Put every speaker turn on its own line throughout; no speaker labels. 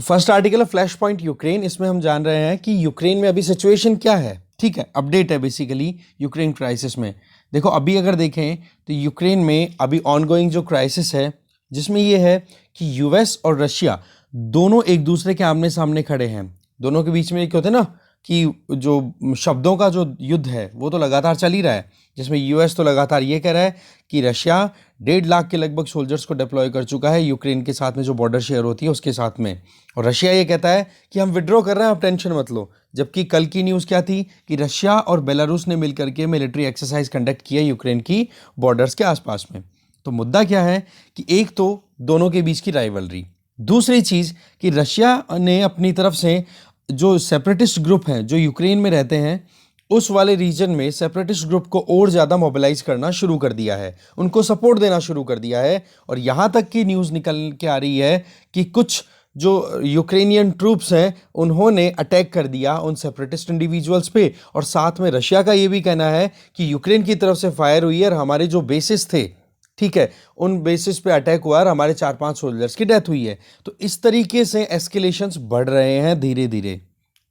तो first article है flash point Ukraine. इसमें हम जान रहे हैं कि यूक्रेन में अभी सिचुएशन क्या है। ठीक है, अपडेट है बेसिकली यूक्रेन क्राइसिस में। देखो अभी अगर देखें तो यूक्रेन में अभी ऑनगोइंग जो क्राइसिस है, जिसमें ये है कि यूएस और रशिया दोनों एक दूसरे के आमने सामने खड़े हैं। दोनों के बीच में क्या होता है ना कि जो शब्दों का जो युद्ध है वो तो लगातार चल ही रहा है, जिसमें यूएस तो लगातार ये कह रहा है कि रशिया 1.5 लाख के लगभग सोल्जर्स को डिप्लॉय कर चुका है यूक्रेन के साथ में, जो बॉर्डर शेयर होती है उसके साथ में। और रशिया ये कहता है कि हम विड्रॉ कर रहे हैं, आप टेंशन मत लो। जबकि कल की न्यूज़ क्या थी कि रशिया और बेलारूस ने मिलकर के मिलिट्री एक्सरसाइज कंडक्ट किया यूक्रेन की बॉर्डर्स के आसपास में। तो मुद्दा क्या है कि एक तो दोनों के बीच की राइवलरी, दूसरी चीज़ कि रशिया ने अपनी तरफ से जो सेपरेटिस्ट ग्रुप हैं जो यूक्रेन में रहते हैं उस वाले रीजन में सेपरेटिस्ट ग्रुप को और ज़्यादा मोबिलाइज करना शुरू कर दिया है, उनको सपोर्ट देना शुरू कर दिया है। और यहाँ तक की न्यूज़ निकल के आ रही है कि कुछ जो यूक्रेनियन ट्रूप्स हैं उन्होंने अटैक कर दिया उन सेपरेटिस्ट इंडिविजुअल्स पे। और साथ में रशिया का ये भी कहना है कि यूक्रेन की तरफ से फायर हुई है और हमारे जो बेसिस थे, ठीक है, उन बेसिस पे अटैक हुआ और हमारे 4-5 सोल्जर्स की डेथ हुई है। तो इस तरीके से एस्केलेशंस बढ़ रहे हैं धीरे धीरे।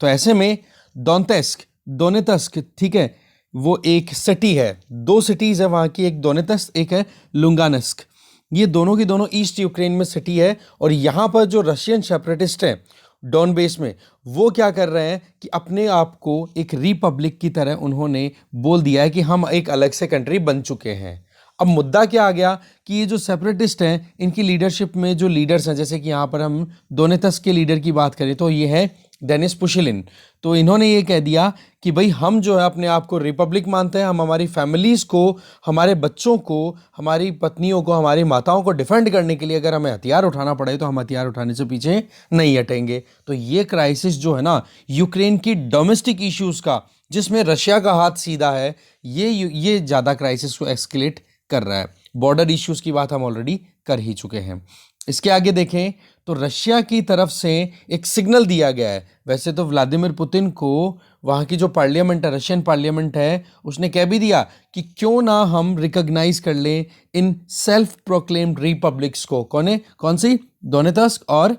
तो ऐसे में दोनेत्स्क, ठीक है, वो एक सिटी है, 2 सिटीज़ है वहाँ की, एक दोनेत्स्क एक है लुगान्स्क। ये दोनों की दोनों ईस्ट यूक्रेन में सिटी है। और यहाँ पर जो रशियन सेपरेटिस्ट हैं डॉनबेस में, वो क्या कर रहे हैं कि अपने आप को एक रिपब्लिक की तरह उन्होंने बोल दिया है कि हम एक अलग से कंट्री बन चुके हैं। अब मुद्दा क्या आ गया कि ये जो सेपरेटिस्ट हैं इनकी लीडरशिप में जो लीडर्स हैं, जैसे कि यहाँ पर हम दोनेत्स्क के लीडर की बात करें तो ये है डेनिस पुशिलिन। तो इन्होंने ये कह दिया कि भाई हम जो है अपने आप को रिपब्लिक मानते हैं, हम हमारी फैमिलीज़ को, हमारे बच्चों को, हमारी पत्नियों को, हमारी माताओं को डिफेंड करने के लिए अगर हमें हथियार उठाना पड़े तो हम हथियार उठाने से पीछे नहीं हटेंगे। तो ये क्राइसिस जो है ना यूक्रेन की डोमेस्टिक इश्यूज़ का, जिसमें रशिया का हाथ सीधा है, ये ज़्यादा क्राइसिस को एस्केलेट कर रहा है। बॉर्डर इश्यूज़ की बात हम ऑलरेडी कर ही चुके हैं। इसके आगे देखें तो रशिया की तरफ से एक सिग्नल दिया गया है। वैसे तो व्लादिमीर पुतिन को वहाँ की जो पार्लियामेंट है, रशियन पार्लियामेंट है, उसने कह भी दिया कि क्यों ना हम रिकॉग्नाइज कर लें इन सेल्फ प्रोक्लेम्ड रिपब्लिक्स को। कौन सी? दोनेत्स्क और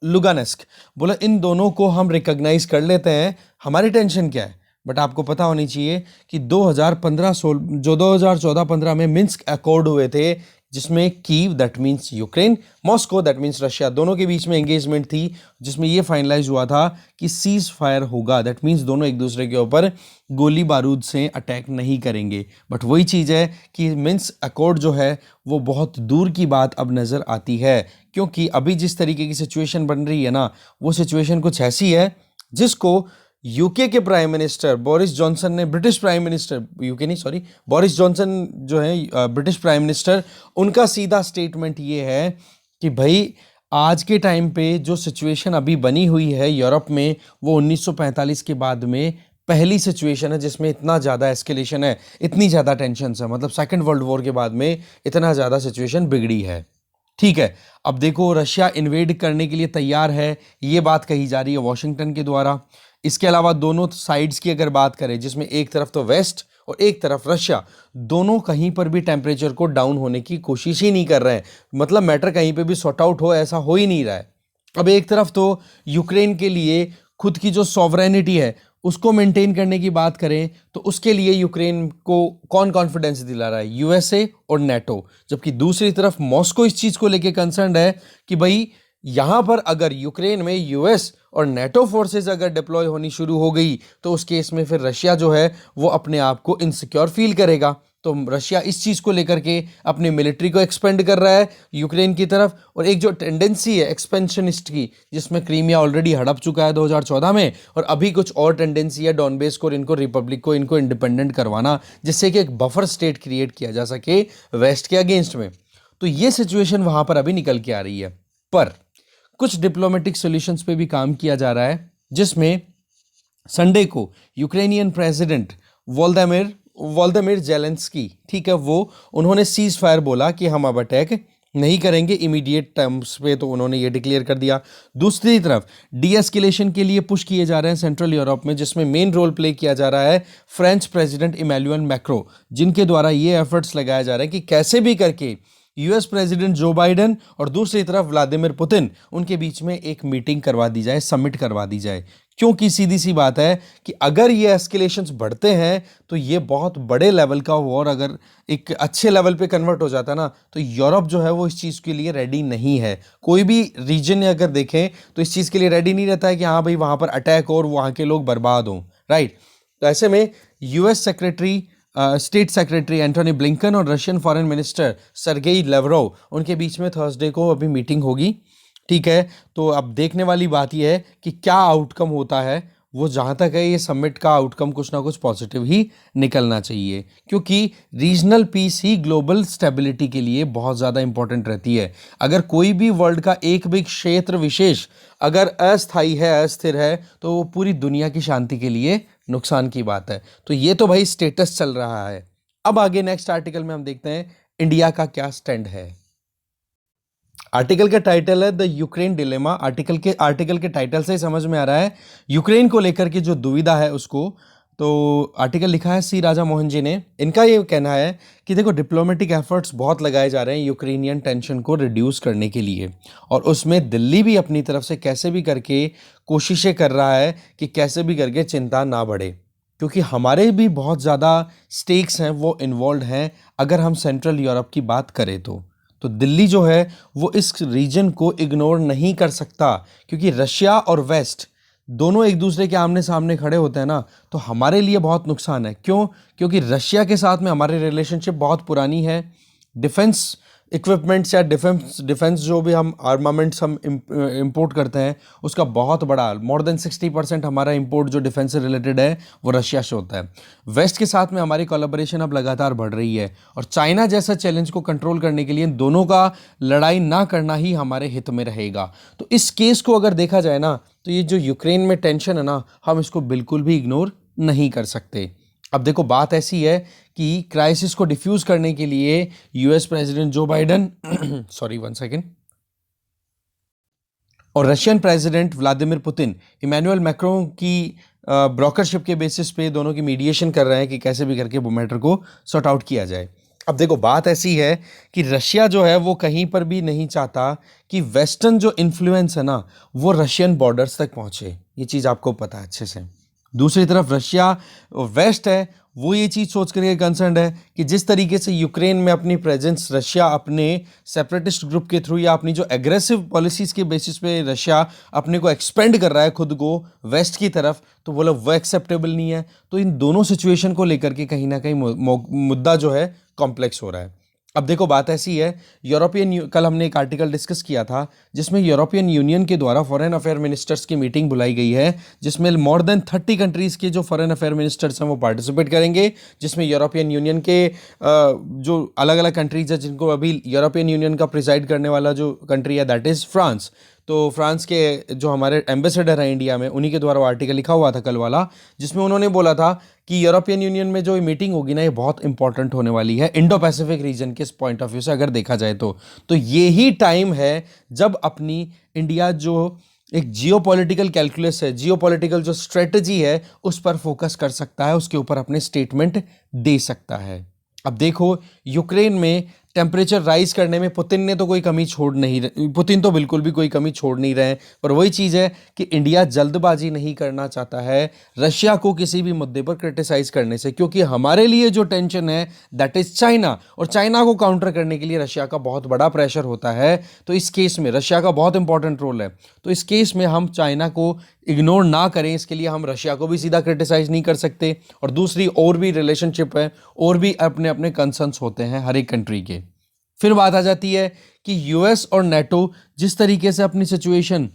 लुगान्स्क। बोला इन दोनों को हम रिकॉग्नाइज कर लेते हैं, हमारी टेंशन क्या है। बट आपको पता होनी चाहिए कि 2014-15 में मिन्स्क अकॉर्ड हुए थे, जिसमें Kyiv that means Ukraine, Moscow that means Russia, दोनों के बीच में एंगेजमेंट थी, जिसमें ये फाइनलाइज हुआ था कि सीज फायर होगा। दैट मीन्स दोनों एक दूसरे के ऊपर गोली बारूद से अटैक नहीं करेंगे। बट वही चीज़ है कि मिन्स्क अकॉर्ड जो है वो बहुत दूर की बात अब नज़र आती है, क्योंकि अभी जिस तरीके की सिचुएशन बन रही है ना, वो सिचुएशन कुछ ऐसी है जिसको यूके के प्राइम मिनिस्टर बोरिस जॉनसन ने, ब्रिटिश प्राइम मिनिस्टर, यूके नहीं सॉरी, बोरिस जॉनसन जो है ब्रिटिश प्राइम मिनिस्टर, उनका सीधा स्टेटमेंट ये है कि भाई आज के टाइम पे जो सिचुएशन अभी बनी हुई है यूरोप में, वो 1945 के बाद में पहली सिचुएशन है जिसमें इतना ज़्यादा एस्केलेशन है, इतनी ज़्यादा टेंशन है। मतलब सेकेंड वर्ल्ड वॉर के बाद में इतना ज़्यादा सिचुएशन बिगड़ी है। ठीक है, अब देखो रशिया इन्वेड करने के लिए तैयार है, ये बात कही जा रही है वॉशिंगटन के द्वारा। इसके अलावा दोनों साइड्स की अगर बात करें, जिसमें एक तरफ तो वेस्ट और एक तरफ रशिया, दोनों कहीं पर भी टेम्परेचर को डाउन होने की कोशिश ही नहीं कर रहे हैं। मतलब मैटर कहीं पे भी सॉर्ट आउट हो, ऐसा हो ही नहीं रहा है। अब एक तरफ तो यूक्रेन के लिए खुद की जो सॉवरेनिटी है उसको मेंटेन करने की बात करें तो उसके लिए यूक्रेन को कौन कॉन्फिडेंस दिला रहा है? यूएसए और नेटो। जबकि दूसरी तरफ मॉस्को इस चीज़ को लेकर कंसर्न है कि भाई यहाँ पर अगर यूक्रेन में यूएस और नेटो फोर्सेस अगर डिप्लॉय होनी शुरू हो गई तो उस केस में फिर रशिया जो है वो अपने आप को इनसिक्योर फील करेगा। तो रशिया इस चीज़ को लेकर के अपनी मिलिट्री को एक्सपेंड कर रहा है यूक्रेन की तरफ। और एक जो टेंडेंसी है एक्सपेंशनिस्ट की, जिसमें क्रीमिया ऑलरेडी हड़प चुका है 2014 में, और अभी कुछ और टेंडेंसी है डॉनबेस को और इनको रिपब्लिक को, इनको इंडिपेंडेंट करवाना, जिससे कि एक बफर स्टेट क्रिएट किया जा सके वेस्ट के अगेंस्ट में। तो ये सिचुएशन वहाँ पर अभी निकल के आ रही है। पर कुछ डिप्लोमेटिक सॉल्यूशंस पे भी काम किया जा रहा है, जिसमें संडे को यूक्रेनियन प्रेसिडेंट वोल्दीमिर जेलेंस्की, ठीक है, उन्होंने सीज फायर बोला कि हम अब अटैक नहीं करेंगे इमीडिएट टर्म्स पे, तो उन्होंने ये डिक्लेयर कर दिया। दूसरी तरफ डी एस्केलेशन के लिए पुश किए जा रहे हैं सेंट्रल यूरोप में, जिसमें मेन रोल प्ले किया जा रहा है फ्रेंच प्रेसिडेंट इमैनुअल मैक्रो, जिनके द्वारा ये एफर्ट्स लगाया जा रहा है कि कैसे भी करके यूएस प्रेसिडेंट जो बाइडेन और दूसरी तरफ व्लादिमीर पुतिन, उनके बीच में एक मीटिंग करवा दी जाए, समिट करवा दी जाए। क्योंकि सीधी सी बात है कि अगर ये एस्केलेशंस बढ़ते हैं तो ये बहुत बड़े लेवल का वॉर अगर एक अच्छे लेवल पे कन्वर्ट हो जाता है ना, तो यूरोप जो है वो इस चीज़ के लिए रेडी नहीं है। कोई भी रीजन अगर देखें तो इस चीज़ के लिए रेडी नहीं रहता है कि हाँ भाई वहाँ पर अटैक हो और वहाँ के लोग बर्बाद हों, राइट। तो ऐसे में US state secretary Antony Blinken और Russian foreign minister Sergey Lavrov, उनके बीच में थर्सडे को अभी मीटिंग होगी, ठीक है। तो अब देखने वाली बात यह है कि क्या आउटकम होता है। वो जहाँ तक है ये समिट का आउटकम कुछ ना कुछ पॉजिटिव ही निकलना चाहिए, क्योंकि रीजनल पीस ही ग्लोबल स्टेबिलिटी के लिए बहुत ज़्यादा इंपॉर्टेंट रहती है। अगर कोई भी वर्ल्ड का एक भी क्षेत्र विशेष अगर अस्थायी है, अस्थिर है, तो वो पूरी दुनिया की शांति के लिए नुकसान की बात है। तो ये तो भाई स्टेटस चल रहा है। अब आगे नेक्स्ट आर्टिकल में हम देखते हैं इंडिया का क्या स्टैंड है। आर्टिकल का टाइटल है द यूक्रेन डिलेमा। आर्टिकल के टाइटल से समझ में आ रहा है यूक्रेन को लेकर के जो दुविधा है उसको। तो आर्टिकल लिखा है सी राजा मोहन जी ने। इनका ये कहना है कि देखो डिप्लोमेटिक एफर्ट्स बहुत लगाए जा रहे हैं यूक्रेनियन टेंशन को रिड्यूस करने के लिए, और उसमें दिल्ली भी अपनी तरफ से कैसे भी करके कोशिशें कर रहा है कि कैसे भी करके चिंता ना बढ़े, क्योंकि हमारे भी बहुत ज़्यादा स्टेक्स हैं वो इन्वॉल्व हैं। अगर हम सेंट्रल यूरोप की बात करें तो दिल्ली जो है वो इस रीजन को इग्नोर नहीं कर सकता, क्योंकि रशिया और वेस्ट दोनों एक दूसरे के आमने सामने खड़े होते हैं ना, तो हमारे लिए बहुत नुकसान है। क्यों? क्योंकि रशिया के साथ में हमारी रिलेशनशिप बहुत पुरानी है। डिफेंस इक्विपमेंट्स या डिफेंस जो भी हम आर्मामेंट्स हम इंपोर्ट करते हैं उसका बहुत बड़ा मोर देन 60% हमारा इंपोर्ट जो डिफेंस से रिलेटेड है वो रशिया से होता है। वेस्ट के साथ में हमारी कोलैबोरेशन अब लगातार बढ़ रही है, और चाइना जैसा चैलेंज को कंट्रोल करने के लिए इन दोनों का लड़ाई ना करना ही हमारे हित में रहेगा। तो इस केस को अगर देखा जाए ना, तो ये जो यूक्रेन में टेंशन है ना, हम इसको बिल्कुल भी इग्नोर नहीं कर सकते। अब देखो बात ऐसी है कि क्राइसिस को डिफ्यूज करने के लिए US president Joe Biden sorry 1 second, और Russian president Vladimir Putin Emmanuel Macron की ब्रोकरशिप के बेसिस पे दोनों की मीडिएशन कर रहे हैं कि कैसे भी करके वो मैटर को सॉर्ट आउट किया जाए। अब देखो बात ऐसी है कि रशिया जो है वो कहीं पर भी नहीं चाहता कि वेस्टर्न जो इन्फ्लुएंस है ना वो रशियन बॉर्डर्स तक पहुंचे। ये चीज़ आपको पता है अच्छे से। दूसरी तरफ रशिया वेस्ट है वो ये चीज़ सोच करके कंसर्न है कि जिस तरीके से यूक्रेन में अपनी प्रेजेंस रशिया अपने सेपरेटिस्ट ग्रुप के थ्रू या अपनी जो एग्रेसिव पॉलिसीज के बेसिस पे रशिया अपने को एक्सपेंड कर रहा है खुद को वेस्ट की तरफ, तो वो एक्सेप्टेबल नहीं है। तो इन दोनों सिचुएशन को लेकर के कहीं ना कहीं मुद्दा जो है कॉम्प्लेक्स हो रहा है। अब देखो बात ऐसी है, कल हमने एक आर्टिकल डिस्कस किया था जिसमें यूरोपियन यूनियन के द्वारा फॉरेन अफेयर मिनिस्टर्स की मीटिंग बुलाई गई है, जिसमें मोर देन 30 कंट्रीज़ के जो फॉरेन अफेयर मिनिस्टर्स हैं वो पार्टिसिपेट करेंगे, जिसमें यूरोपियन यूनियन के जो अलग अलग कंट्रीज है जिनको अभी यूरोपियन यूनियन का प्रिसाइड करने वाला जो कंट्री है दैट इज़ फ्रांस। तो फ्रांस के जो हमारे एम्बेसडर हैं इंडिया में, उन्हीं के द्वारा वो आर्टिकल लिखा हुआ था कल वाला, जिसमें उन्होंने बोला था कि यूरोपियन यूनियन में जो मीटिंग होगी ना ये बहुत इंपॉर्टेंट होने वाली है इंडो पैसिफिक रीजन के पॉइंट ऑफ व्यू से अगर देखा जाए तो ये ही टाइम है जब अपनी इंडिया जो एक जियोपॉलिटिकल कैलकुलस है, जियोपॉलिटिकल जो स्ट्रेटजी है उस पर फोकस कर सकता है, उसके ऊपर अपने स्टेटमेंट दे सकता है। अब देखो यूक्रेन में टेम्परेचर राइज करने में पुतिन ने तो कोई कमी छोड़ नहीं पुतिन तो बिल्कुल भी कोई कमी छोड़ नहीं रहे हैं, पर वही चीज़ है कि इंडिया जल्दबाजी नहीं करना चाहता है रशिया को किसी भी मुद्दे पर क्रिटिसाइज करने से, क्योंकि हमारे लिए जो टेंशन है दैट इज चाइना, और चाइना को काउंटर करने के लिए रशिया का बहुत बड़ा प्रेशर होता है। तो इस केस में रशिया का बहुत इंपॉर्टेंट रोल है। तो इस केस में हम चाइना को इग्नोर ना करें, इसके लिए हम रशिया को भी सीधा क्रिटिसाइज नहीं कर सकते, और दूसरी और भी रिलेशनशिप है और भी अपने अपने कंसर्न्स होते हैं हर एक कंट्री के। फिर बात आ जाती है कि यूएस और नेटो जिस तरीके से अपनी सिचुएशन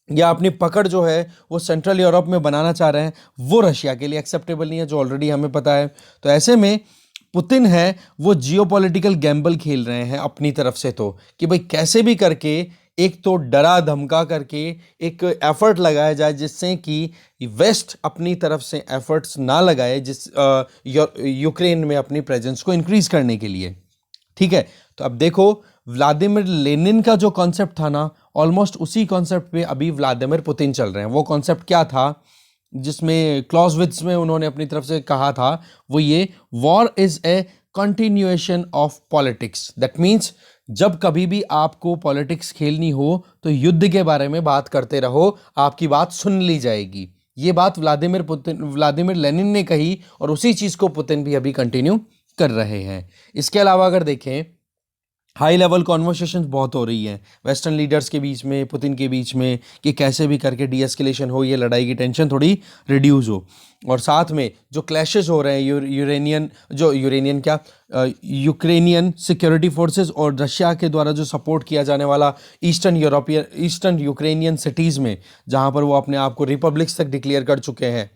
या अपनी पकड़ जो है वो सेंट्रल यूरोप में बनाना चाह रहे हैं वो रशिया के लिए एक्सेप्टेबल नहीं है, जो ऑलरेडी हमें पता है। तो ऐसे में पुतिन है वो जियोपॉलिटिकल गैम्बल खेल रहे हैं अपनी तरफ से, तो कि भाई कैसे भी करके एक तो डरा धमका करके एक एफर्ट लगाया जाए जिससे कि वेस्ट अपनी तरफ से एफर्ट्स ना लगाए जिस यूक्रेन में अपनी प्रेजेंस को इंक्रीज करने के लिए। ठीक है, तो अब देखो व्लादिमीर लेनिन का जो कॉन्सेप्ट था ना ऑलमोस्ट उसी कॉन्सेप्ट पे अभी व्लादिमीर पुतिन चल रहे हैं। वो कॉन्सेप्ट क्या था जिसमें क्लॉजविट्ज में उन्होंने अपनी तरफ से कहा था, वो ये war is a continuation of politics. That means जब कभी भी आपको पॉलिटिक्स खेलनी हो तो युद्ध के बारे में बात करते रहो, आपकी बात सुन ली जाएगी। ये बात व्लादिमीर लेनिन ने कही और उसी चीज को पुतिन भी अभी कंटिन्यू कर रहे हैं। इसके अलावा अगर देखें, हाई लेवल कॉन्वर्सेशंस बहुत हो रही हैं वेस्टर्न लीडर्स के बीच में, पुतिन के बीच में, कि कैसे भी करके डी एस्केलेशन हो, ये लड़ाई की टेंशन थोड़ी रिड्यूस हो। और साथ में जो क्लैशेस हो रहे हैं यूक्रेनियन सिक्योरिटी फोर्सेस और रशिया के द्वारा जो सपोर्ट किया जाने वाला ईस्टर्न यूक्रेनियन सिटीज़ में, जहाँ पर वो अपने आप को रिपब्लिक्स तक डिक्लेयर कर चुके हैं,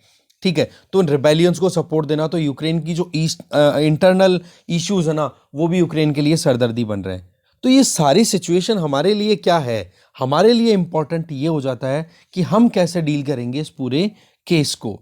ठीक है, तो रिबेलियंस को सपोर्ट देना, तो यूक्रेन की जो इंटरनल इश्यूज है ना, वो भी यूक्रेन के लिए सरदर्दी बन रहे हैं। तो ये सारी सिचुएशन हमारे लिए क्या है, हमारे लिए इंपॉर्टेंट ये हो जाता है कि हम कैसे डील करेंगे इस पूरे केस को,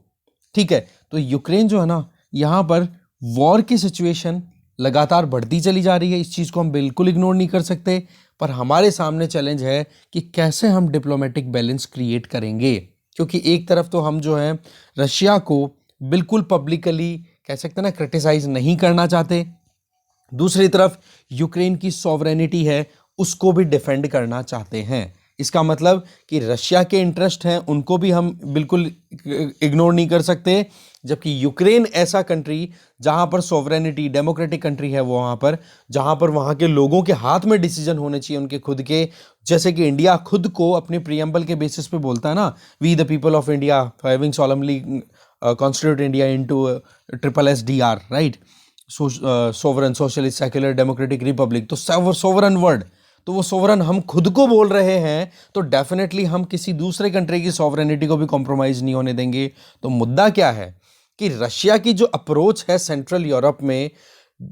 ठीक है। तो यूक्रेन जो है ना, यहाँ पर वॉर की सिचुएशन लगातार बढ़ती चली जा रही है, इस चीज़ को हम बिल्कुल इग्नोर नहीं कर सकते, पर हमारे सामने चैलेंज है कि कैसे हम डिप्लोमेटिक बैलेंस क्रिएट करेंगे। क्योंकि एक तरफ तो हम जो है रशिया को बिल्कुल पब्लिकली कह सकते हैं ना क्रिटिसाइज नहीं करना चाहते, दूसरी तरफ यूक्रेन की सॉवरेनिटी है उसको भी डिफेंड करना चाहते हैं। इसका मतलब कि रशिया के इंटरेस्ट हैं उनको भी हम बिल्कुल इग्नोर नहीं कर सकते, जबकि यूक्रेन ऐसा कंट्री जहां पर सॉवरेनिटी, डेमोक्रेटिक कंट्री है वो, वहां पर जहां पर वहां के लोगों के हाथ में डिसीजन होने चाहिए उनके खुद के, जैसे कि इंडिया खुद को अपने प्रियम्बल के बेसिस पे बोलता है ना, we the people of India having solemnly constitute India into SSDR, right, sovereign socialist secular democratic republic, तो सोवरन वर्ड, तो वो सोवरन हम खुद को बोल रहे हैं, तो डेफिनेटली हम किसी दूसरे कंट्री की सॉवरेनिटी को भी कॉम्प्रोमाइज नहीं होने देंगे। तो मुद्दा क्या है कि रशिया की जो अप्रोच है सेंट्रल यूरोप में,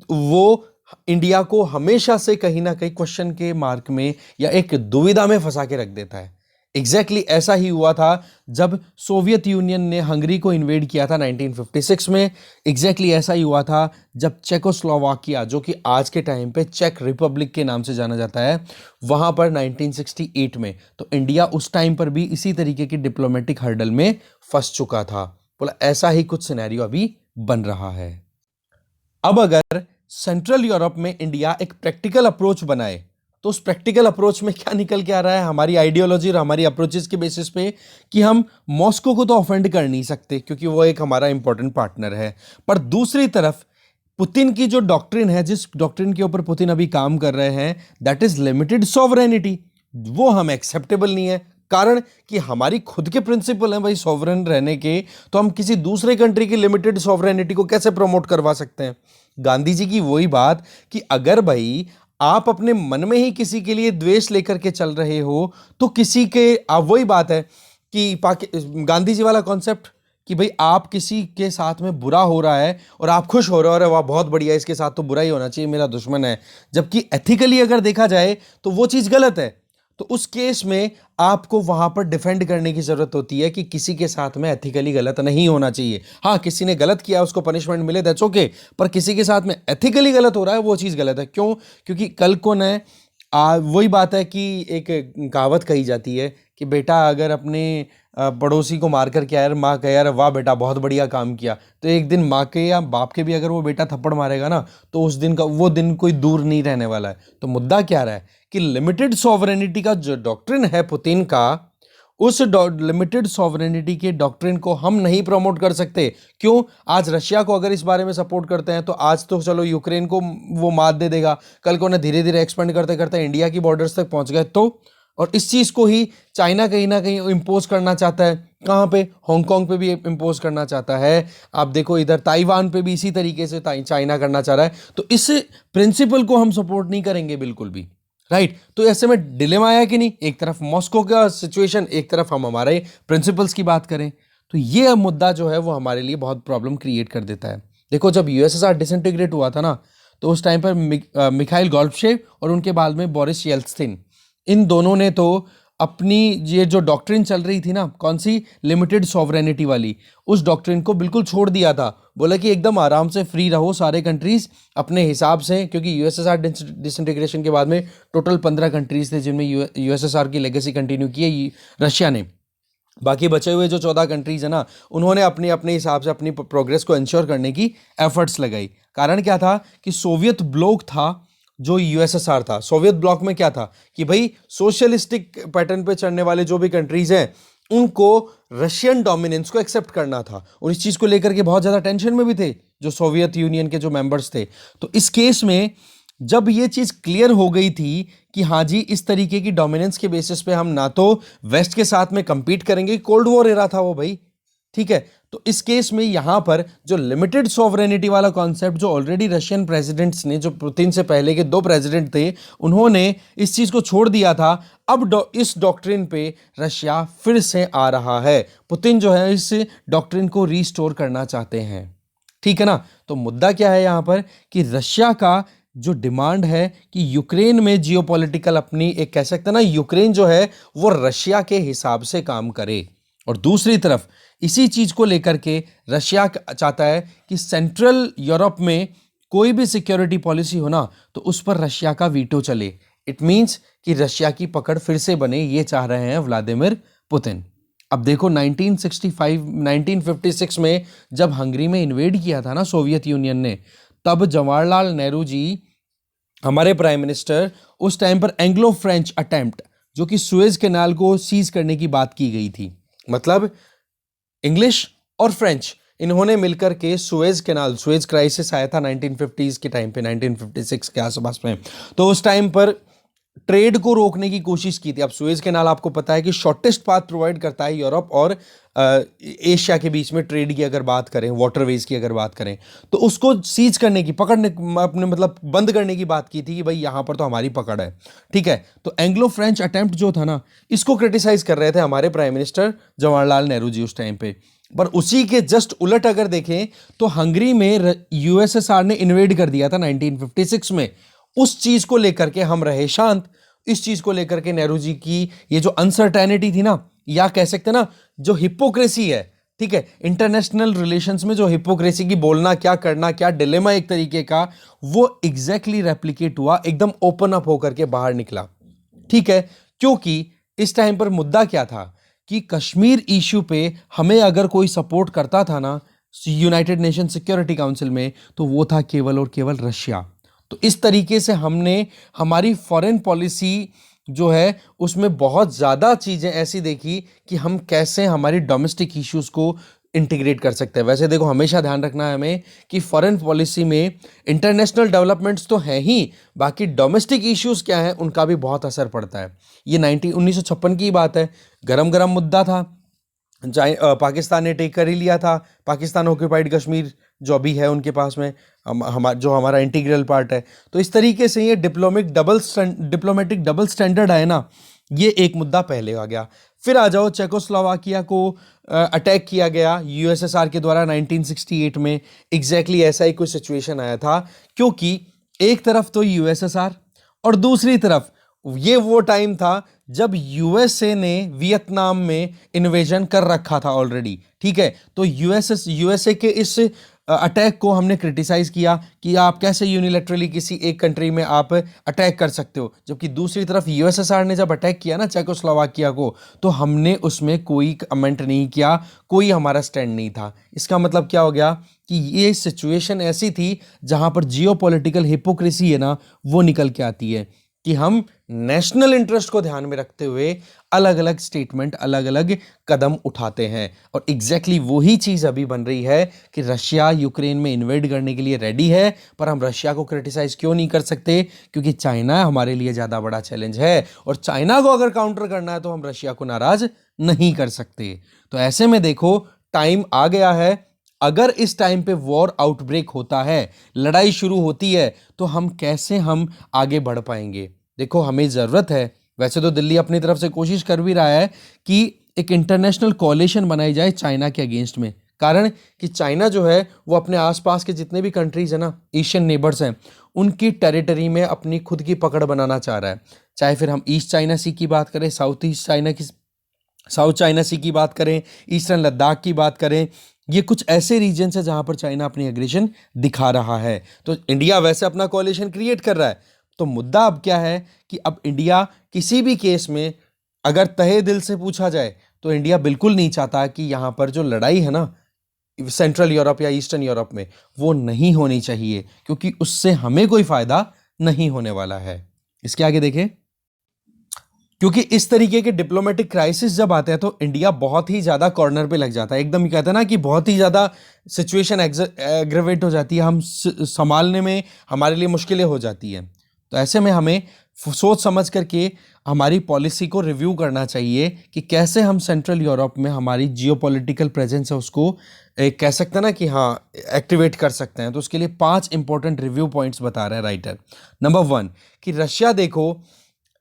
वो इंडिया को हमेशा से कहीं ना कहीं क्वेश्चन के मार्क में या एक दुविधा में फंसा के रख देता है। एग्जैक्टली ऐसा ही हुआ था जब सोवियत यूनियन ने हंगरी को इन्वेड किया था 1956 में। एग्जैक्टली ऐसा ही हुआ था जब चेकोस्लोवाकिया, जो कि आज के टाइम पे चेक रिपब्लिक के नाम से जाना जाता है, वहां पर 1968 में, तो इंडिया उस टाइम पर भी इसी तरीके की डिप्लोमेटिक हर्डल में फंस चुका था। बोला ऐसा ही कुछ सिनेरियो अभी बन रहा है। अब अगर सेंट्रल यूरोप में इंडिया एक प्रैक्टिकल अप्रोच बनाए, तो उस प्रैक्टिकल अप्रोच में क्या निकल के आ रहा है, हमारी आइडियोलॉजी और हमारी अप्रोचेस के बेसिस पे, कि हम मॉस्को को तो ऑफेंड कर नहीं सकते क्योंकि वो एक हमारा इंपॉर्टेंट पार्टनर है, पर दूसरी तरफ पुतिन की जो डॉक्ट्रिन है, जिस डॉक्ट्रिन के ऊपर पुतिन अभी काम कर रहे हैं, दैट इज लिमिटेड सॉवरेनिटी, वो हमें एक्सेप्टेबल नहीं है। कारण कि हमारी खुद के प्रिंसिपल हैं भाई सॉवरेन रहने के, तो हम किसी दूसरे कंट्री की लिमिटेड सॉवरेनिटी को कैसे प्रमोट करवा सकते हैं। गांधी जी की वही बात कि अगर भाई आप अपने मन में ही किसी के लिए द्वेष लेकर के चल रहे हो, तो किसी के, आप वही बात है कि गांधी जी वाला कॉन्सेप्ट कि भाई आप किसी के साथ में बुरा हो रहा है और आप खुश हो रहे हो, अरे वाह बहुत बढ़िया, इसके साथ तो बुरा ही होना चाहिए, मेरा दुश्मन है, जबकि एथिकली अगर देखा जाए तो वो चीज़ गलत है। तो उस केस में आपको वहां पर डिफेंड करने की जरूरत होती है कि किसी के साथ में एथिकली गलत नहीं होना चाहिए। हाँ, किसी ने गलत किया उसको पनिशमेंट मिले, दैट्स ओके, पर किसी के साथ में एथिकली गलत हो रहा है वो चीज़ गलत है। क्यों? क्योंकि कल को न वही बात है कि एक कहावत कही जाती है कि बेटा अगर अपने पड़ोसी को मार कर के यार माँ कहे यार वाह बेटा बहुत बढ़िया काम किया, तो एक दिन माँ के या बाप के भी अगर वो बेटा थप्पड़ मारेगा ना, तो उस दिन का वो दिन कोई दूर नहीं रहने वाला है। तो मुद्दा क्या रहा है कि लिमिटेड सॉवरेनिटी का जो डॉक्ट्रिन है पुतिन का, उस लिमिटेड सॉवरेनिटी के डॉक्ट्रिन को हम नहीं प्रमोट कर सकते। क्यों? आज रशिया को अगर इस बारे में सपोर्ट करते हैं तो आज तो चलो यूक्रेन को वो मात दे देगा, कल को उन्हें धीरे धीरे एक्सपेंड करते करते इंडिया की बॉर्डर्स तक पहुंच गए तो, और इस चीज़ को ही चाइना कहीं ना कहीं इम्पोज करना चाहता है। कहाँ पे? हांगकांग पे भी इम्पोज करना चाहता है। आप देखो इधर ताइवान पे भी इसी तरीके से चाइना करना चाह रहा है। तो इस प्रिंसिपल को हम सपोर्ट नहीं करेंगे बिल्कुल भी, राइट। तो ऐसे में डिलेमा आया कि नहीं, एक तरफ मॉस्को का सिचुएशन, एक तरफ हम हमारे प्रिंसिपल्स की बात करें, तो ये मुद्दा जो है वो हमारे लिए बहुत प्रॉब्लम क्रिएट कर देता है। देखो जब यूएसएसआर डिसइंटीग्रेट हुआ था ना, तो उस टाइम पर मिखाइल गोर्बाचेव और उनके बाद में बोरिस येल्त्सिन, इन दोनों ने तो अपनी ये जो डॉक्ट्रिन चल रही थी ना, कौन सी, लिमिटेड सॉवरेनिटी वाली, उस डॉक्ट्रिन को बिल्कुल छोड़ दिया था। बोला कि एकदम आराम से फ्री रहो सारे कंट्रीज अपने हिसाब से, क्योंकि यूएसएसआर डिसइंटीग्रेशन के बाद में टोटल 15 कंट्रीज थे जिनमें यूएसएसआर की लेगेसी कंटिन्यू की है रशिया ने। बाकी बचे हुए जो 14 कंट्रीज है ना, उन्होंने अपने अपने हिसाब से अपनी प्रोग्रेस को इंश्योर करने की एफर्ट्स लगाई। कारण क्या था कि सोवियत ब्लॉक था जो यूएसएसआर था, सोवियत ब्लॉक में क्या था कि भाई सोशलिस्टिक पैटर्न पे चलने वाले जो भी कंट्रीज हैं उनको रशियन डोमिनेंस को एक्सेप्ट करना था, और इस चीज को लेकर के बहुत ज्यादा टेंशन में भी थे जो सोवियत यूनियन के जो मेंबर्स थे। तो इस केस में जब ये चीज क्लियर हो गई थी कि हाँ जी इस तरीके की डोमिनेंस के बेसिस पे हम ना तो वेस्ट के साथ में कंपीट करेंगे, कोल्ड वॉर एरा था वो भाई, ठीक है। तो इस केस में यहां पर जो लिमिटेड सॉवरेनिटी वाला कॉन्सेप्ट जो ऑलरेडी रशियन प्रेसिडेंट्स ने, जो पुतिन से पहले के 2 प्रेसिडेंट थे, उन्होंने इस चीज को छोड़ दिया था। अब इस डॉक्ट्रिन पे रशिया फिर से आ रहा है, पुतिन जो है इस डॉक्ट्रिन को रीस्टोर करना चाहते हैं, ठीक है ना। तो मुद्दा क्या है यहां पर कि रशिया का जो डिमांड है कि यूक्रेन में जियोपॉलिटिकल अपनी एक कह सकते हैं ना, यूक्रेन जो है वो रशिया के हिसाब से काम करे, और दूसरी तरफ इसी चीज को लेकर के रशिया चाहता है कि सेंट्रल यूरोप में कोई भी सिक्योरिटी पॉलिसी हो ना तो उस पर रशिया का वीटो चले। इट मींस कि रशिया की पकड़ फिर से बने, ये चाह रहे हैं व्लादिमीर पुतिन। अब देखो 1956 में जब हंगरी में इन्वेड किया था ना सोवियत यूनियन ने, तब जवाहरलाल नेहरू जी हमारे प्राइम मिनिस्टर, उस टाइम पर एंग्लो फ्रेंच अटेम्प्ट जो कि सुएज कैनाल को सीज करने की बात की गई थी, मतलब इंग्लिश और फ्रेंच इन्होंने मिलकर के सुएज कैनाल, सुएज क्राइसिस आया था 1950s के टाइम पे, 1956 के आसपास में, तो उस टाइम पर ट्रेड को रोकने की कोशिश की थी। अब सुएज कैनाल आपको पता है कि शॉर्टेस्ट पाथ प्रोवाइड करता है यूरोप और एशिया के बीच में ट्रेड की अगर बात करें, वाटरवेज की अगर बात करें, तो उसको सीज करने की, पकड़ने अपने मतलब बंद करने की बात की थी कि भाई यहां पर तो हमारी पकड़ है, ठीक है। तो एंग्लो फ्रेंच अटेम्प्ट जो था ना, इसको क्रिटिसाइज कर रहे थे हमारे प्राइम मिनिस्टर जवाहरलाल नेहरू जी उस टाइम पे। पर उसी के जस्ट उलट अगर देखें तो हंगरी में यूएसएसआर ने इन्वेड कर दिया था 1956 में, उस चीज को लेकर के हम रहे शांत। इस चीज को लेकर के नेहरू जी की ये जो अनसर्टेनिटी थी ना, या कह सकते ना जो हिपोक्रेसी है, ठीक है, इंटरनेशनल रिलेशंस में जो हिपोक्रेसी की बोलना क्या करना क्या डिलेमा एक तरीके का, वो एग्जैक्टली रेप्लिकेट हुआ, एकदम ओपन अप होकर के बाहर निकला, ठीक है। क्योंकि इस टाइम पर मुद्दा क्या था कि कश्मीर इश्यू पे हमें अगर कोई सपोर्ट करता था ना यूनाइटेड नेशन सिक्योरिटी काउंसिल में, तो वो था केवल और केवल रशिया। तो इस तरीके से हमने हमारी फॉरेन पॉलिसी जो है उसमें बहुत ज़्यादा चीज़ें ऐसी देखी कि हम कैसे हमारी डोमेस्टिक इश्यूज को इंटीग्रेट कर सकते हैं। वैसे देखो हमेशा ध्यान रखना है हमें कि फॉरेन पॉलिसी में इंटरनेशनल डेवलपमेंट्स तो हैं ही, बाकी डोमेस्टिक इश्यूज क्या है उनका भी बहुत असर पड़ता है। ये 1956 की बात है, गरम गरम मुद्दा था, पाकिस्तान ने टेक कर ही लिया था, पाकिस्तान ऑक्यूपाइड कश्मीर जो अभी है उनके पास में, जो हमारा इंटीग्रल पार्ट है। तो इस तरीके से ये डिप्लोमेटिक डबल स्टैंडर्ड है ना, ये एक मुद्दा पहले आ गया। फिर आ जाओ चेकोस्लोवाकिया को अटैक किया गया यूएसएसआर के द्वारा 1968 में, एग्जैक्टली ऐसा ही कोई सिचुएशन आया था, क्योंकि एक तरफ तो यूएसएसआर और दूसरी तरफ ये वो टाइम था जब यूएसए ने वियतनाम में इन्वेजन कर रखा था ऑलरेडी, ठीक है। तो यूएसए के इस अटैक को हमने क्रिटिसाइज किया कि आप कैसे यूनिलैटरली किसी एक कंट्री में आप अटैक कर सकते हो, जबकि दूसरी तरफ यूएसएसआर ने जब अटैक किया ना चेकोस्लोवाकिया को, तो हमने उसमें कोई कमेंट नहीं किया, कोई हमारा स्टैंड नहीं था। इसका मतलब क्या हो गया कि ये सिचुएशन ऐसी थी जहां पर जियोपॉलिटिकल हिपोक्रेसी है ना वो निकल के आती है कि हम नेशनल इंटरेस्ट को ध्यान में रखते हुए अलग अलग स्टेटमेंट, अलग अलग कदम उठाते हैं। और एग्जैक्टली वही चीज अभी बन रही है कि रशिया यूक्रेन में इन्वेड करने के लिए रेडी है, पर हम रशिया को क्रिटिसाइज क्यों नहीं कर सकते, क्योंकि चाइना हमारे लिए ज्यादा बड़ा चैलेंज है, और चाइना को अगर काउंटर करना है तो हम रशिया को नाराज नहीं कर सकते। तो ऐसे में देखो टाइम आ गया है, अगर इस टाइम पे वॉर आउटब्रेक होता है, लड़ाई शुरू होती है, तो हम कैसे आगे बढ़ पाएंगे। देखो हमें ज़रूरत है, वैसे तो दिल्ली अपनी तरफ से कोशिश कर भी रहा है कि एक इंटरनेशनल कोalition बनाई जाए चाइना के अगेंस्ट में, कारण कि चाइना जो है वो अपने आसपास के जितने भी कंट्रीज है ना, एशियन नेबर्स हैं, उनकी टेरिटरी में अपनी खुद की पकड़ बनाना चाह रहा है। चाहे फिर हम ईस्ट चाइना सी की बात करें, साउथ चाइना सी की बात करें, ईस्टर्न लद्दाख की बात करें, ये कुछ ऐसे रीजन है जहां पर चाइना अपनी एग्रेशन दिखा रहा है। तो इंडिया वैसे अपना कोalition क्रिएट कर रहा है। तो मुद्दा अब क्या है कि अब इंडिया किसी भी केस में अगर तहे दिल से पूछा जाए तो इंडिया बिल्कुल नहीं चाहता कि यहां पर जो लड़ाई है ना सेंट्रल यूरोप या ईस्टर्न यूरोप में, वो नहीं होनी चाहिए, क्योंकि उससे हमें कोई फायदा नहीं होने वाला है। इसके आगे देखें, क्योंकि इस तरीके के डिप्लोमेटिक क्राइसिस जब आते हैं तो इंडिया बहुत ही ज्यादा कॉर्नर पे लग जाता है, एकदम कहते हैं ना कि बहुत ही ज्यादा सिचुएशन एग्रेवेट हो जाती है, हम संभालने में हमारे लिए मुश्किलें हो जाती हैं। तो ऐसे में हमें सोच समझ करके हमारी पॉलिसी को रिव्यू करना चाहिए कि कैसे हम सेंट्रल यूरोप में हमारी जियोपॉलिटिकल प्रेजेंस है उसको कह सकते हैं ना कि हाँ एक्टिवेट कर सकते हैं। तो उसके लिए 5 इंपॉर्टेंट रिव्यू पॉइंट्स बता रहा है राइटर। नंबर 1 कि रशिया देखो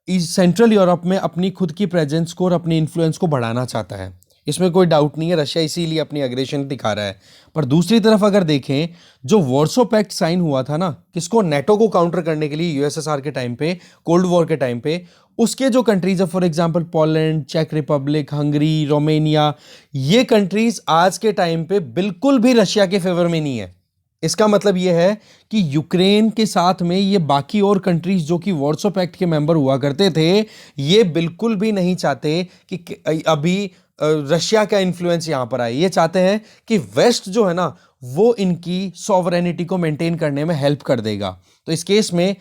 इस सेंट्रल यूरोप में अपनी खुद की प्रेजेंस को और अपनी इन्फ्लुएंस को बढ़ाना चाहता है, इसमें कोई डाउट नहीं है, रशिया इसीलिए अपनी अग्रेशन दिखा रहा है। पर दूसरी तरफ अगर देखें, जो वॉर्सो पैक्ट साइन हुआ था ना, किसको, नेटो को काउंटर करने के लिए यूएसएसआर के टाइम पे, कोल्ड वॉर के टाइम पे, उसके जो कंट्रीज है फॉर एग्जांपल पोलैंड, चेक रिपब्लिक, हंगरी, रोमेनिया, ये कंट्रीज आज के टाइम पे बिल्कुल भी रशिया के फेवर में नहीं है। इसका मतलब यह है कि यूक्रेन के साथ में ये बाकी और कंट्रीज जो कि वॉर्सो पैक्ट के मेंबर हुआ करते थे, ये बिल्कुल भी नहीं चाहते कि अभी रशिया का इन्फ्लुएंस यहां पर आए। ये चाहते हैं कि वेस्ट जो है ना वो इनकी सॉवरेनिटी को मेंटेन करने में हेल्प कर देगा। तो इस केस में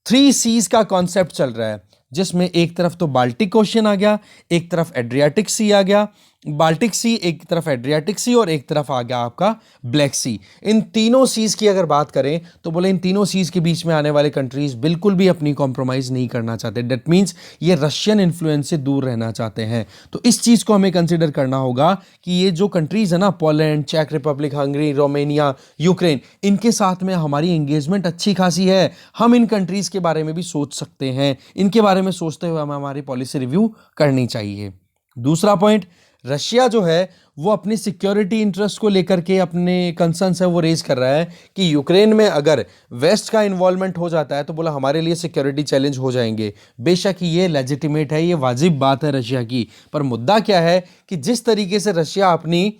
3 सीज का कॉन्सेप्ट चल रहा है, जिसमें एक तरफ तो बाल्टिक ओशन आ गया, एक तरफ एड्रियाटिक सी आ गया, बाल्टिक सी, एक तरफ एड्रियाटिक सी, और एक तरफ आ गया आपका ब्लैक सी। इन तीनों सीज की अगर बात करें तो बोले इन तीनों सीज के बीच में आने वाले कंट्रीज बिल्कुल भी अपनी कॉम्प्रोमाइज नहीं करना चाहते। दैट मीन्स ये रशियन इन्फ्लुएंस से दूर रहना चाहते हैं। तो इस चीज को हमें कंसिडर करना होगा कि ये जो कंट्रीज है ना, पोलैंड, चेक रिपब्लिक, हंगरी, रोमेनिया, यूक्रेन, इनके साथ में हमारी एंगेजमेंट अच्छी खासी है। हम इन कंट्रीज के बारे में भी सोच सकते हैं, इनके बारे में सोचते हुए हमें हमारी पॉलिसी रिव्यू करनी चाहिए। दूसरा पॉइंट, रशिया जो है वो अपनी सिक्योरिटी इंटरेस्ट को लेकर के अपने कंसर्न्स है वो रेज कर रहा है कि यूक्रेन में अगर वेस्ट का इन्वॉल्वमेंट हो जाता है तो बोला हमारे लिए सिक्योरिटी चैलेंज हो जाएंगे। बेशक ये लेजिटिमेट है, ये वाजिब बात है रशिया की, पर मुद्दा क्या है कि जिस तरीके से रशिया अपनी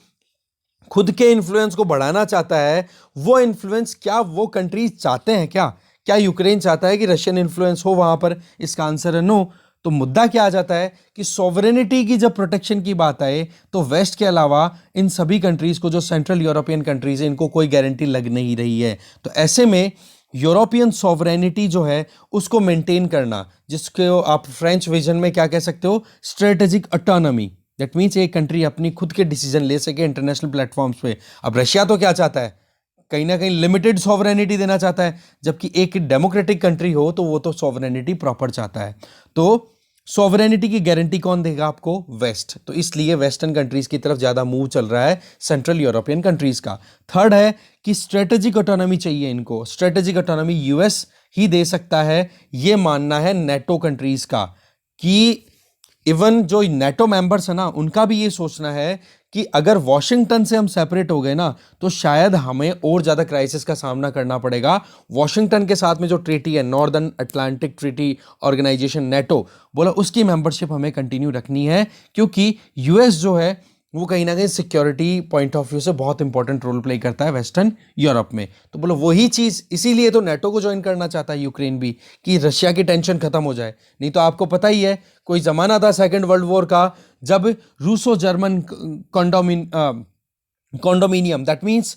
खुद के इन्फ्लुएंस को बढ़ाना चाहता है, वो इन्फ्लुएंस क्या वो कंट्रीज चाहते हैं? क्या यूक्रेन चाहता है कि रशियन इन्फ्लुएंस हो वहां पर? इसका आंसर है नो। तो मुद्दा क्या आ जाता है कि सॉवरेनिटी की जब प्रोटेक्शन की बात आए तो वेस्ट के अलावा इन सभी कंट्रीज को, जो सेंट्रल यूरोपियन कंट्रीज है, इनको कोई गारंटी लग नहीं रही है। तो ऐसे में यूरोपियन सॉवरेनिटी जो है उसको मेंटेन करना, जिसको आप फ्रेंच विजन में क्या कह सकते हो, स्ट्रेटेजिक ऑटोनॉमी। दैट मीन्स एक कंट्री अपनी खुद के डिसीजन ले सके इंटरनेशनल प्लेटफॉर्म्स पे। अब रशिया तो क्या चाहता है, कहीं ना कहीं लिमिटेड सॉवरेनिटी देना चाहता है, जबकि एक डेमोक्रेटिक कंट्री हो तो वो तो सॉवरेनिटी प्रॉपर चाहता है। तो सॉवरेनिटी की गारंटी कौन देगा आपको? वेस्ट। तो इसलिए वेस्टर्न कंट्रीज की तरफ ज्यादा मूव चल रहा है सेंट्रल यूरोपियन कंट्रीज का। थर्ड है कि स्ट्रेटेजिक ऑटोनॉमी चाहिए इनको। स्ट्रेटेजिक ऑटोनॉमी यूएस ही दे सकता है, ये मानना है नेटो कंट्रीज का, कि इवन जो नेटो मेंबर्स है ना, उनका भी ये सोचना है कि अगर वॉशिंगटन से हम सेपरेट हो गए ना तो शायद हमें और ज्यादा क्राइसिस का सामना करना पड़ेगा। वॉशिंगटन के साथ में जो ट्रीटी है, Northern Atlantic Treaty Organisation, NATO, बोला उसकी मेंबरशिप हमें कंटिन्यू रखनी है, क्योंकि यूएस जो है वो कहीं ना कहीं सिक्योरिटी पॉइंट ऑफ व्यू से बहुत इंपॉर्टेंट रोल प्ले करता है वेस्टर्न यूरोप में। तो बोलो वही चीज, इसीलिए तो नेटो को ज्वाइन करना चाहता है यूक्रेन भी, कि रशिया की टेंशन खत्म हो जाए। नहीं तो आपको पता ही है, कोई जमाना था सेकेंड वर्ल्ड वॉर का, जब Russo German condominium, that means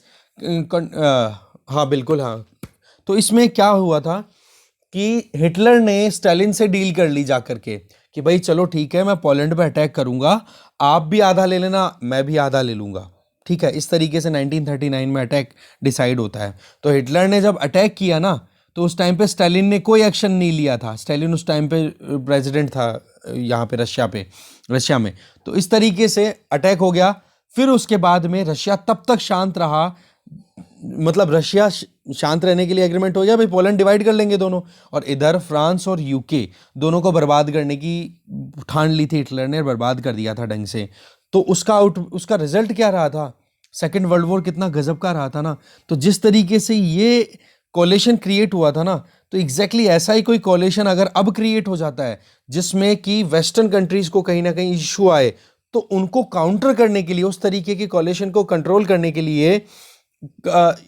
हाँ बिल्कुल हाँ, तो इसमें क्या हुआ था कि हिटलर ने स्टालिन से डील कर ली जाकर के कि भाई चलो ठीक है, मैं पोलैंड पे अटैक करूंगा, आप भी आधा ले लेना, मैं भी आधा ले लूंगा, ठीक है। इस तरीके से 1939 में अटैक डिसाइड होता है। तो हिटलर ने जब अटैक किया ना, तो उस टाइम पे स्टालिन ने कोई एक्शन नहीं लिया था। स्टालिन उस टाइम पे प्रेसिडेंट था यहाँ पे रशिया में। तो इस तरीके से अटैक हो गया। फिर उसके बाद में रशिया तब तक शांत रहा, मतलब रशिया शांत रहने के लिए एग्रीमेंट हो गया, भाई पोलैंड डिवाइड कर लेंगे दोनों, और इधर फ्रांस और यूके दोनों को बर्बाद करने की ठान ली थी हिटलर ने, बर्बाद कर दिया था ढंग से। तो उसका रिजल्ट क्या रहा था? सेकेंड वर्ल्ड वॉर कितना गजब का रहा था ना। तो जिस तरीके से ये कोलेशन क्रिएट हुआ था ना, तो एग्जैक्टली ऐसा ही कोई कोलेशन अगर अब क्रिएट हो जाता है जिसमें कि वेस्टर्न कंट्रीज को कहीं ना कहीं इशू आए, तो उनको काउंटर करने के लिए, उस तरीके की कोलेशन को कंट्रोल करने के लिए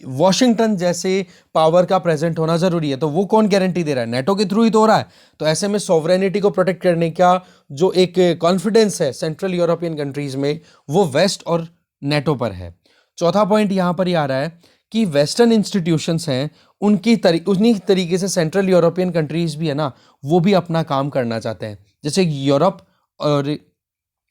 वॉशिंगटन जैसे पावर का प्रेजेंट होना जरूरी है। तो वो कौन गारंटी दे रहा है? नेटो के थ्रू ही तो हो रहा है। तो ऐसे में सॉवरेनिटी को प्रोटेक्ट करने का जो एक कॉन्फिडेंस है सेंट्रल यूरोपियन कंट्रीज में, वो वेस्ट और नेटो पर है। चौथा पॉइंट यहां पर ही आ रहा है कि वेस्टर्न इंस्टीट्यूशंस हैं, उन्हीं तरीके से सेंट्रल यूरोपियन कंट्रीज भी है ना, वो भी अपना काम करना चाहते हैं। जैसे यूरोप और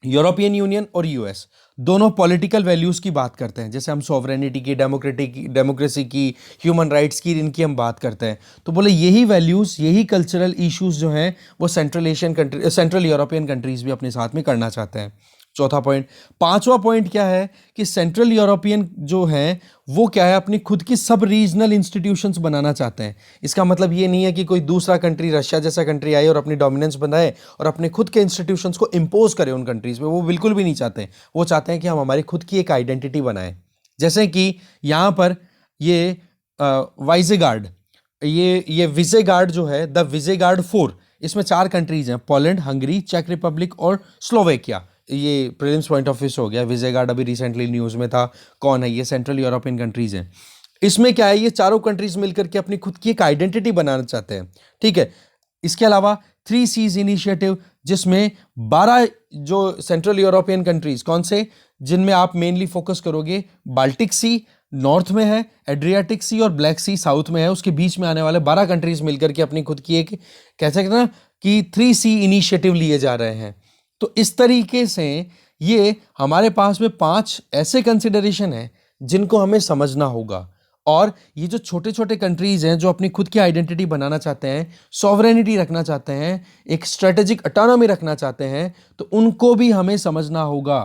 यूरोपियन यूनियन और यूएस दोनों पॉलिटिकल वैल्यूज़ की बात करते हैं। जैसे हम सॉवरेनिटी की, डेमोक्रेसी की, ह्यूमन राइट्स की, इनकी हम बात करते हैं। तो बोले यही वैल्यूज़, यही कल्चरल इश्यूज जो हैं वो सेंट्रल यूरोपियन कंट्रीज भी अपने साथ में करना चाहते हैं। चौथा पॉइंट। पांचवा पॉइंट क्या है कि सेंट्रल यूरोपियन जो है वो क्या है, अपनी खुद की सब रीजनल इंस्टीट्यूशंस बनाना चाहते हैं। इसका मतलब ये नहीं है कि कोई दूसरा कंट्री, रशिया जैसा कंट्री आए और अपनी डोमिनेंस बनाए और अपने खुद के इंस्टीट्यूशंस को इम्पोज करे उन कंट्रीज में। वो बिल्कुल भी नहीं चाहते। वो चाहते हैं कि हम हमारी खुद की एक आइडेंटिटी बनाएं। जैसे कि यहाँ पर ये वाइजेगार्ड, ये विजेगार्ड जो है, द विजेगार्ड 4, इसमें 4 कंट्रीज हैं, पोलैंड, हंगरी, चेक रिपब्लिक और स्लोवेकिया। ये प्रीलिम्स पॉइंट ऑफ व्यू से हो गया। विजेगार्ड अभी रिसेंटली न्यूज़ में था। कौन है ये? सेंट्रल यूरोपियन कंट्रीज हैं। इसमें क्या है, ये चारों कंट्रीज मिलकर के अपनी खुद की एक आइडेंटिटी बनाना चाहते हैं। ठीक है। इसके अलावा 3 सीज इनिशिएटिव, जिसमें 12 जो सेंट्रल यूरोपियन कंट्रीज, कौन से, जिनमें आप मेनली फोकस करोगे, बाल्टिक सी नॉर्थ में है, एड्रियाटिक सी और ब्लैक सी साउथ में है, उसके बीच में आने वाले 12 कंट्रीज मिलकर के अपनी खुद की एक, कह सकते हैं ना कि 3 सी इनिशिएटिव लिए जा रहे हैं। तो इस तरीके से ये हमारे पास में 5 ऐसे कंसिडरेशन हैं जिनको हमें समझना होगा। और ये जो छोटे छोटे कंट्रीज हैं जो अपनी खुद की आइडेंटिटी बनाना चाहते हैं, सॉवरेनिटी रखना चाहते हैं, एक स्ट्रेटेजिक ऑटोनॉमी रखना चाहते हैं, तो उनको भी हमें समझना होगा।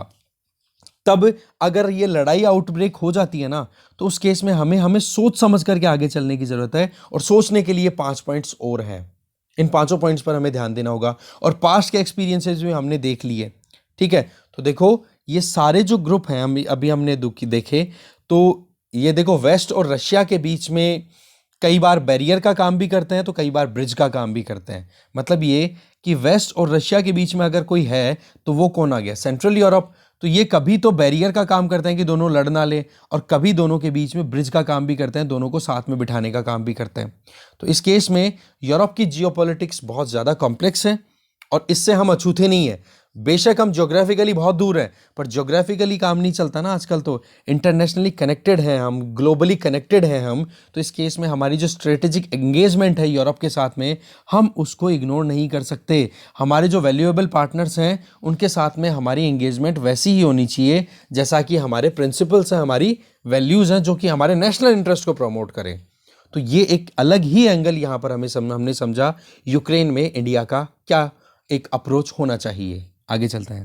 तब अगर ये लड़ाई आउटब्रेक हो जाती है ना, तो उस केस में हमें सोच समझ करके आगे चलने की जरूरत है। और सोचने के लिए 5 पॉइंट्स और हैं। इन 5 पॉइंट्स पर हमें ध्यान देना होगा और पास्ट के एक्सपीरियंसेस भी हमने देख लिए। ठीक है। तो देखो ये सारे जो ग्रुप हैं अभी हमने देखे, तो ये देखो वेस्ट और रशिया के बीच में कई बार बैरियर का काम भी करते हैं, तो कई बार ब्रिज का काम भी करते हैं। मतलब ये कि वेस्ट और रशिया के बीच में अगर कोई है तो वो कौन आ गया? Central Europe. तो ये कभी तो बैरियर का काम करते हैं कि दोनों लड़ ना ले, और कभी दोनों के बीच में ब्रिज का काम भी करते हैं, दोनों को साथ में बिठाने का काम भी करते हैं। तो इस केस में यूरोप की जियोपॉलिटिक्स बहुत ज़्यादा कॉम्प्लेक्स है और इससे हम अछूते नहीं है। बेशक हम ज्योग्राफिकली बहुत दूर हैं, पर ज्योग्राफिकली काम नहीं चलता ना आजकल। तो इंटरनेशनली कनेक्टेड हैं हम, ग्लोबली कनेक्टेड हैं हम। तो इस केस में हमारी जो स्ट्रेटेजिक एंगेजमेंट है यूरोप के साथ में, हम उसको इग्नोर नहीं कर सकते। हमारे जो वैल्यूएबल पार्टनर्स हैं उनके साथ में हमारी एंगेजमेंट वैसी ही होनी चाहिए जैसा कि हमारे प्रिंसिपल्स हैं, हमारी वैल्यूज़ हैं, जो कि हमारे नेशनल इंटरेस्ट को प्रमोट करें। तो ये एक अलग ही एंगल यहाँ पर हमने समझा यूक्रेन में इंडिया का क्या एक अप्रोच होना चाहिए। आगे चलते हैं।